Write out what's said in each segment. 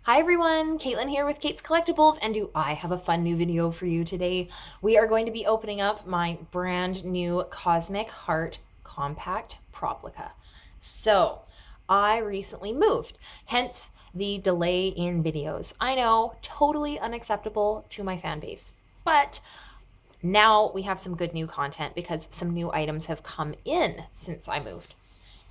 Hi everyone, Caitlin here with Kate's Collectibles, and do I have a fun new video for you today. We are going to be opening up my brand new Cosmic Heart Compact Proplica. So, I recently moved, hence the delay in videos. I know, totally unacceptable to my fan base, but now we have some good new content because some new items have come in since I moved.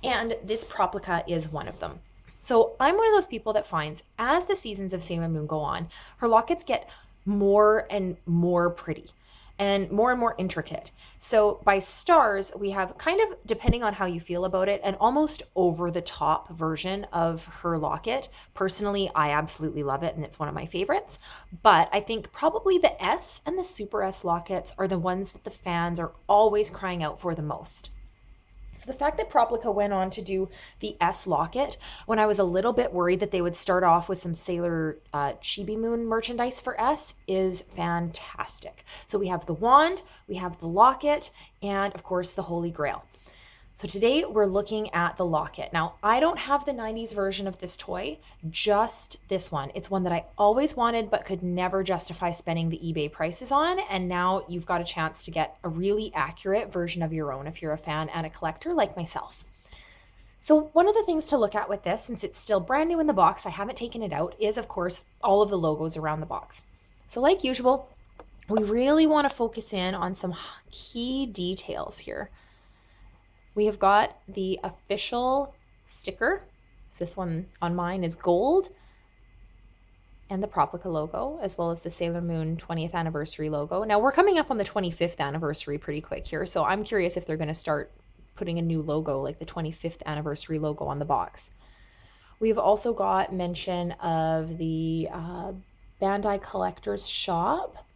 And this Proplica is one of them. So I'm one of those people that finds as the seasons of Sailor Moon go on, her lockets get more and more pretty and more intricate. So by stars, we have kind of, depending on how you feel about it, an almost over the top version of her locket. Personally, I absolutely love it and it's one of my favorites. But I think probably the S and the Super S lockets are the ones that the fans are always crying out for the most. So the fact that Proplica went on to do the S locket when I was a little bit worried that they would start off with some Sailor Chibi Moon merchandise for S is fantastic. So we have the wand, we have the locket, and of course the Holy Grail. So today we're looking at the locket. Now, I don't have the 90s version of this toy, just this one. It's one that I always wanted but could never justify spending the eBay prices on. And now you've got a chance to get a really accurate version of your own if you're a fan and a collector like myself. So one of the things to look at with this, since it's still brand new in the box, I haven't taken it out, is of course all of the logos around the box. So like usual, we really want to focus in on some key details here. We have got the official sticker. So this one on mine is gold, and the Proplica logo, as well as the Sailor Moon 20th anniversary logo. Now we're coming up on the 25th anniversary pretty quick here, so I'm curious if they're going to start putting a new logo like the 25th anniversary logo on the box. We've also got mention of the Bandai Collectors Shop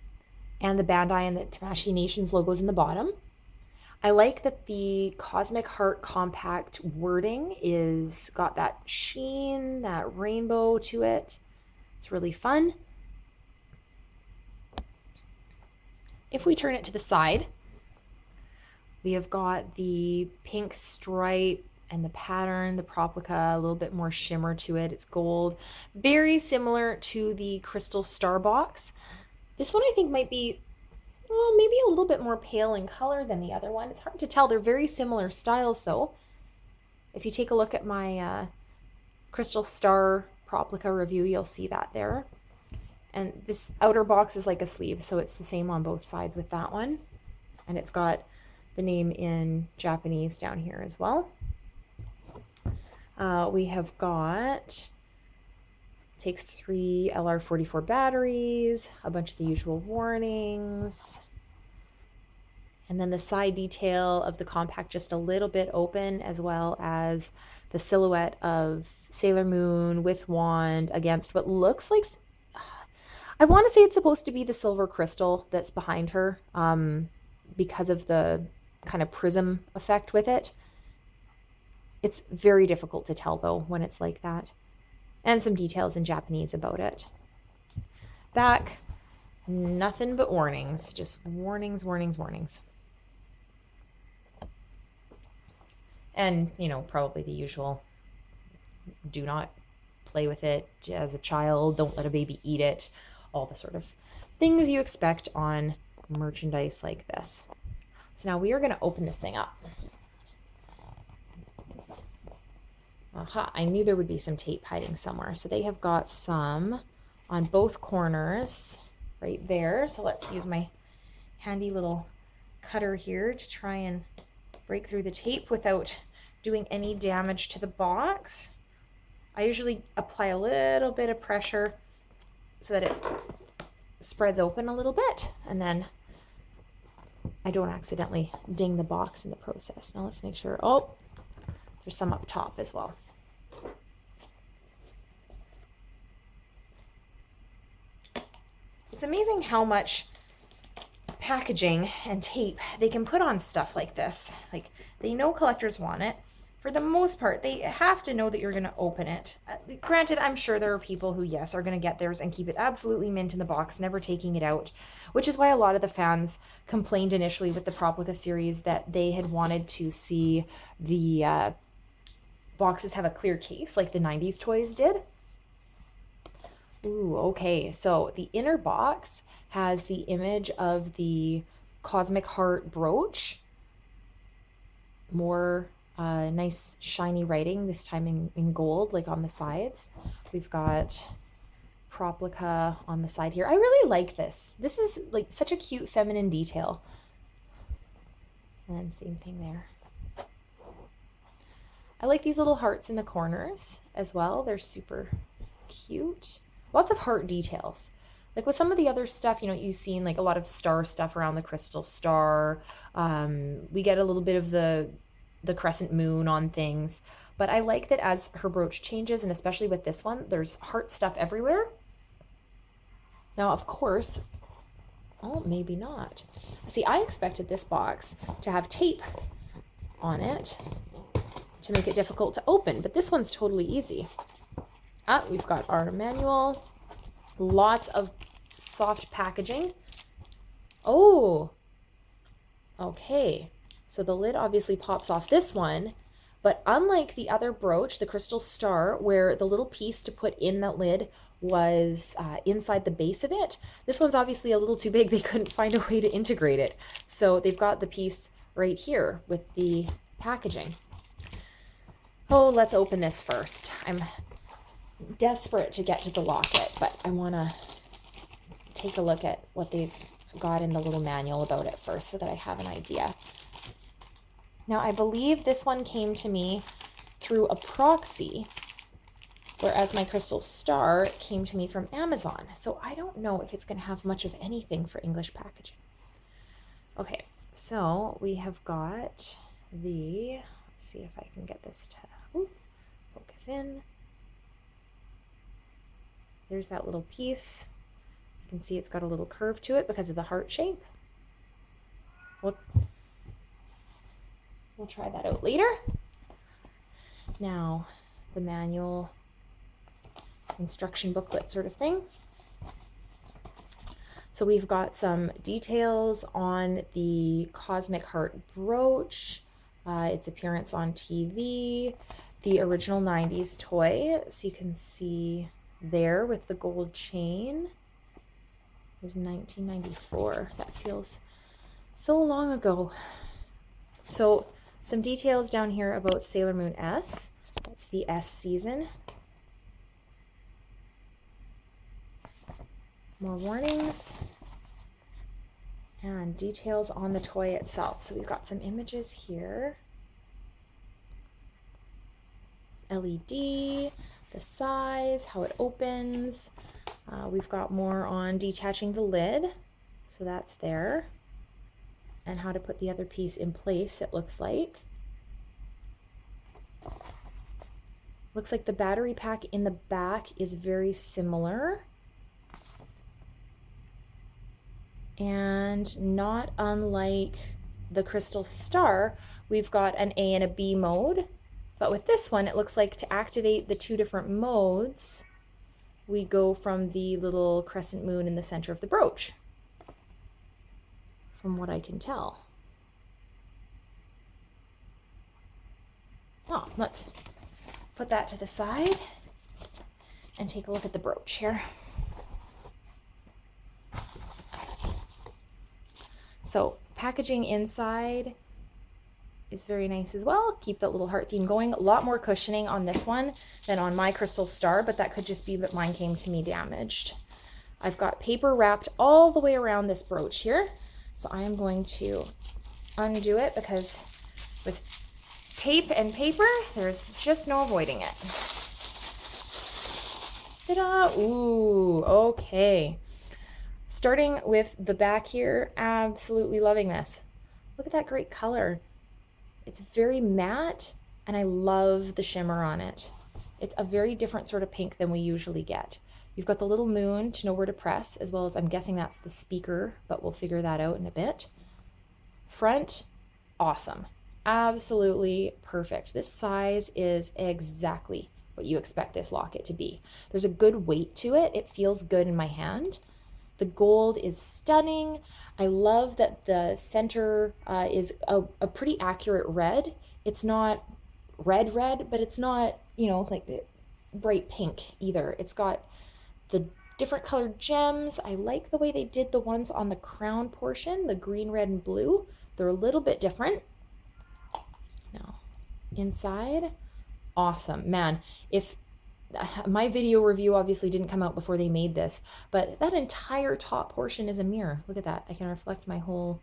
and the Bandai and the Tamashii Nations logos in the bottom. I like that the Cosmic Heart Compact wording is got that sheen, that rainbow to it. It's really fun. If we turn it to the side, we have got the pink stripe and the pattern, the Proplica, a little bit more shimmer to it. It's gold, very similar to the Crystal Star box. This one I think might be maybe a little bit more pale in color than the other one. It's hard to tell. They're very similar styles though. If you take a look at my Crystal Star Proplica review, you'll see that there. And this outer box is like a sleeve, so it's the same on both sides with that one. And it's got the name in Japanese down here as well. We have got, takes 3 LR44 batteries, a bunch of the usual warnings, and then the side detail of the compact just a little bit open, as well as the silhouette of Sailor Moon with wand against what looks like, I want to say it's supposed to be the silver crystal that's behind her, because of the kind of prism effect with it. It's very difficult to tell though when it's like that. And some details in Japanese about it. Back, nothing but warnings, just warnings. And, you know, probably the usual, do not play with it as a child, don't let a baby eat it, all the sort of things you expect on merchandise like this. So now we are going to open this thing up. Aha, I knew there would be some tape hiding somewhere. So they have got some on both corners right there. So let's use my handy little cutter here to try and break through the tape without doing any damage to the box. I usually apply a little bit of pressure so that it spreads open a little bit, and then I don't accidentally ding the box in the process. Now let's make sure, oh, there's some up top as well. It's amazing how much packaging and tape they can put on stuff like this. Like, they know collectors want it. For the most part, they have to know that you're going to open it. Granted, I'm sure there are people who, yes, are going to get theirs and keep it absolutely mint in the box, never taking it out, which is why a lot of the fans complained initially with the Proplica series that they had wanted to see the boxes have a clear case like the 90s toys did. Ooh, okay. So the inner box has the image of the cosmic heart brooch. More nice shiny writing, this time in gold, like on the sides. We've got Proplica on the side here. I really like this. This is like such a cute feminine detail. And same thing there. I like these little hearts in the corners as well. They're super cute. Lots of heart details. Like with some of the other stuff, you know, you've seen like a lot of star stuff around the crystal star. We get a little bit of the crescent moon on things. But I like that as her brooch changes, and especially with this one, there's heart stuff everywhere. Now, of course, oh, maybe not. See, I expected this box to have tape on it to make it difficult to open, but this one's totally easy. We've got our manual, lots of soft packaging. Oh, okay. So the lid obviously pops off this one, but unlike the other brooch, the crystal star, where the little piece to put in that lid was inside the base of it, this one's obviously a little too big. They couldn't find a way to integrate it. So they've got the piece right here with the packaging. Oh, let's open this first. I'm desperate to get to the locket, but I want to take a look at what they've got in the little manual about it first so that I have an idea. Now, I believe this one came to me through a proxy, whereas my crystal star came to me from Amazon. So I don't know if it's going to have much of anything for English packaging. Okay, so we have got the, let's see if I can get this to focus in. There's that little piece. You can see it's got a little curve to it because of the heart shape. We'll try that out later. Now, the manual instruction booklet sort of thing. So we've got some details on the Cosmic Heart brooch, its appearance on TV, the original 90s toy. So you can see there with the gold chain. It was 1994. That feels so long ago. So some details down here about Sailor Moon S. That's the S season. More warnings and details on the toy itself. So we've got some images here. LED, the size, how it opens. We've got more on detaching the lid. So that's there. And how to put the other piece in place, it looks like. Looks like the battery pack in the back is very similar. And not unlike the crystal star, we've got an A and a B mode. But with this one, it looks like to activate the two different modes, we go from the little crescent moon in the center of the brooch, from what I can tell. Oh, let's put that to the side and take a look at the brooch here. So packaging inside is very nice as well. Keep that little heart theme going. A lot more cushioning on this one than on my crystal star, but that could just be that mine came to me damaged. I've got paper wrapped all the way around this brooch here. So I am going to undo it because with tape and paper, there's just no avoiding it. Ta-da! Ooh, okay. Starting with the back here, absolutely loving this. Look at that great color. It's very matte, and I love the shimmer on it. It's a very different sort of pink than we usually get. You've got the little moon to know where to press, as well as I'm guessing that's the speaker, but we'll figure that out in a bit. Front, awesome. Absolutely perfect. This size is exactly what you expect this locket to be. There's a good weight to it. It feels good in my hand. The gold is stunning. I love that the center is a pretty accurate red. It's not red, but it's not, you know, like bright pink either. It's got the different colored gems. I like the way they did the ones on the crown portion, the green, red, and blue. They're a little bit different. Now, inside, awesome. Man, if my video review obviously didn't come out before they made this, but that entire top portion is a mirror. Look at that. I can reflect my whole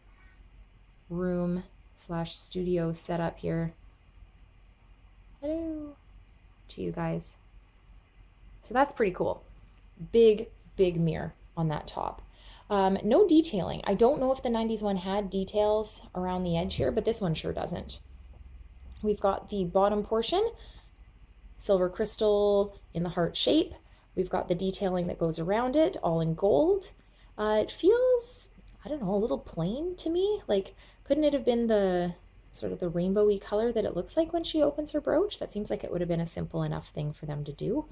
room / studio setup here. Hello to you guys. So that's pretty cool. Big mirror on that top. No detailing. I don't know if the 90s one had details around the edge here, but this one sure doesn't. We've got the bottom portion, silver crystal in the heart shape. We've got the detailing that goes around it, all in gold. It feels, I don't know, a little plain to me. Like, couldn't it have been the sort of the rainbowy color that it looks like when she opens her brooch? That seems like it would have been a simple enough thing for them to do.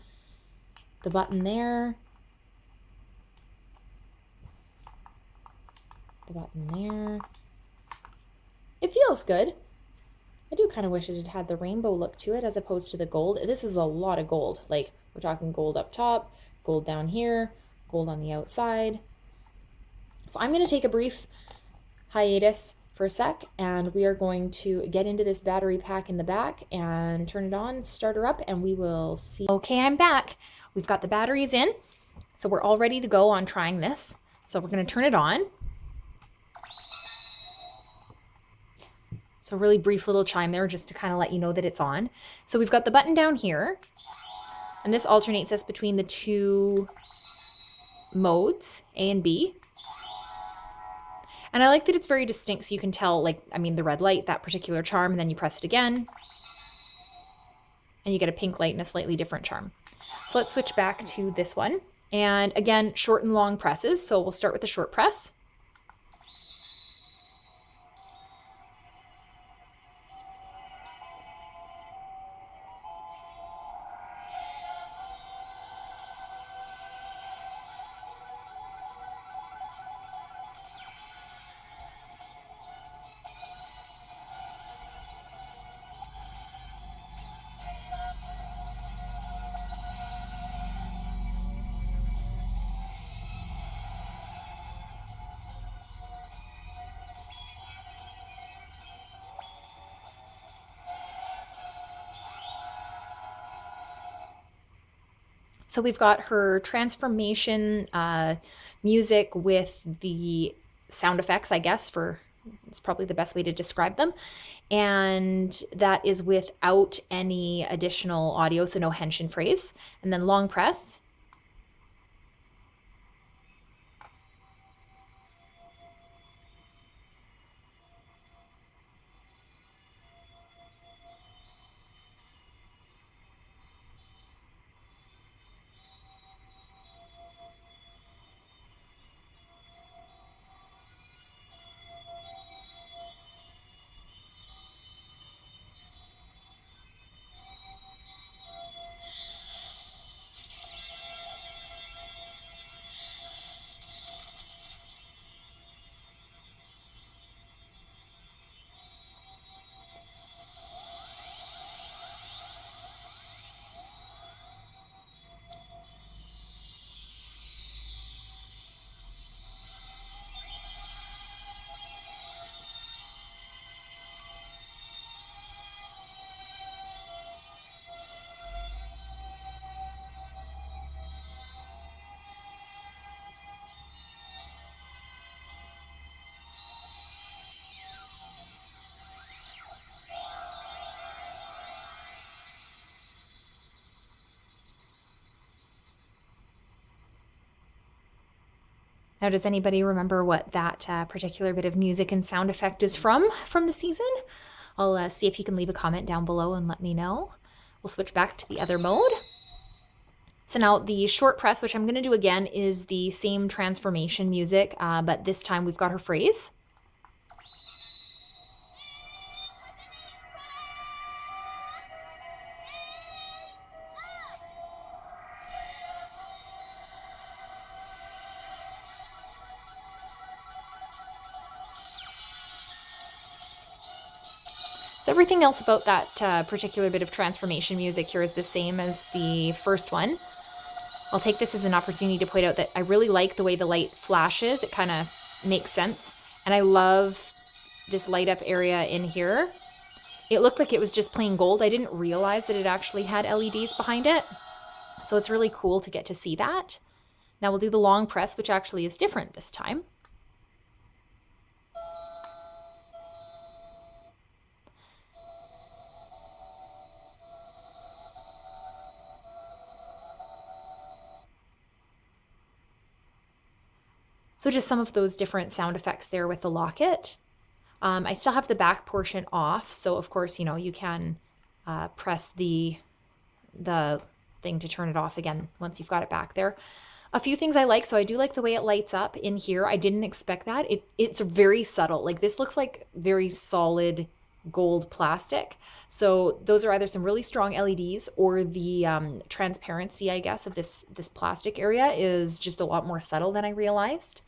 The button there. The button there. It feels good. I do kind of wish it had had the rainbow look to it as opposed to the gold. This is a lot of gold. Like, we're talking gold up top, gold down here, gold on the outside. So I'm going to take a brief hiatus for a sec, and we are going to get into this battery pack in the back and turn it on, start her up, and we will see. Okay, I'm back. We've got the batteries in, so we're all ready to go on trying this. So we're going to turn it on. So a really brief little chime there just to kind of let you know that it's on. So we've got the button down here, and this alternates us between the two modes, A and B. And I like that it's very distinct, so you can tell, like, I mean, the red light, that particular charm, and then you press it again, and you get a pink light and a slightly different charm. So let's switch back to this one. And again, short and long presses. So we'll start with the short press. So we've got her transformation music with the sound effects, I guess, it's probably the best way to describe them. And that is without any additional audio, so no henshin phrase. And then long press. Now, does anybody remember what that particular bit of music and sound effect is from the season? I'll see if you can leave a comment down below and let me know. We'll switch back to the other mode. So now the short press, which I'm going to do again, is the same transformation music, but this time we've got her phrase. So everything else about that particular bit of transformation music here is the same as the first one. I'll take this as an opportunity to point out that I really like the way the light flashes. It kind of makes sense. And I love this light up area in here. It looked like it was just plain gold. I didn't realize that it actually had LEDs behind it. So it's really cool to get to see that. Now we'll do the long press, which actually is different this time. So just some of those different sound effects there with the locket. I still have the back portion off, so of course, you know, you can press the thing to turn it off again once you've got it back there. A few things I like, so I do like the way it lights up in here. I didn't expect that. It's very subtle. Like this looks like very solid gold plastic. So those are either some really strong LEDs or the transparency, I guess, of this plastic area is just a lot more subtle than I realized.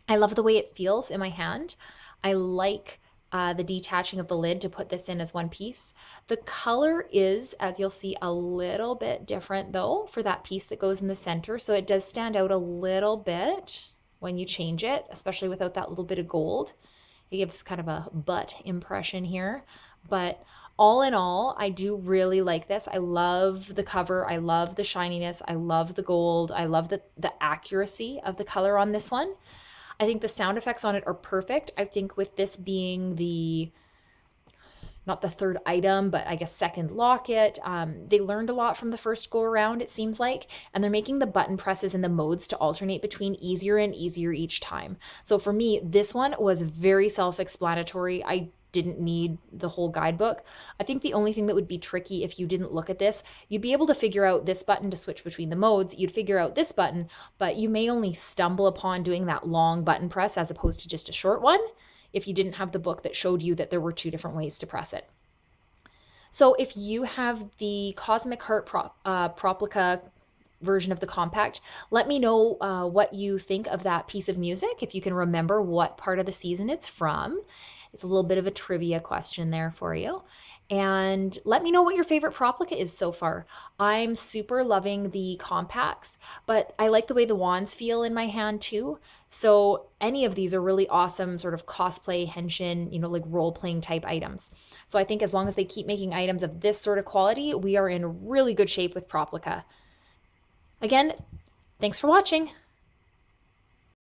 I love the way it feels in my hand. I like the detaching of the lid to put this in as one piece. The color is, as you'll see, a little bit different though for that piece that goes in the center. So it does stand out a little bit when you change it, especially without that little bit of gold. It gives kind of a butt impression here. But all in all, I do really like this. I love the cover. I love the shininess. I love the gold. I love the accuracy of the color on this one. I think the sound effects on it are perfect. I think with this being not the third item, but I guess second locket, they learned a lot from the first go around, it seems like, and they're making the button presses and the modes to alternate between easier and easier each time. So for me, this one was very self-explanatory. I didn't need the whole guidebook. I think the only thing that would be tricky if you didn't look at this, you'd be able to figure out this button to switch between the modes. You'd figure out this button, but you may only stumble upon doing that long button press as opposed to just a short one if you didn't have the book that showed you that there were two different ways to press it. So if you have the Cosmic Heart Proplica version of the compact, let me know what you think of that piece of music, if you can remember what part of the season it's from. It's a little bit of a trivia question there for you. And let me know what your favorite Proplica is so far. I'm super loving the compacts, but I like the way the wands feel in my hand too. So any of these are really awesome sort of cosplay, henshin, you know, like role-playing type items. So I think as long as they keep making items of this sort of quality, we are in really good shape with Proplica. Again, thanks for watching.